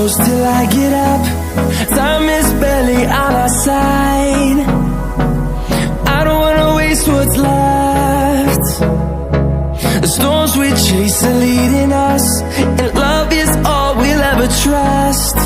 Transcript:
close till I get up. Time is barely on our side. I don't wanna waste what's left. The storms we chase are leading us, and love is all we'll ever trust.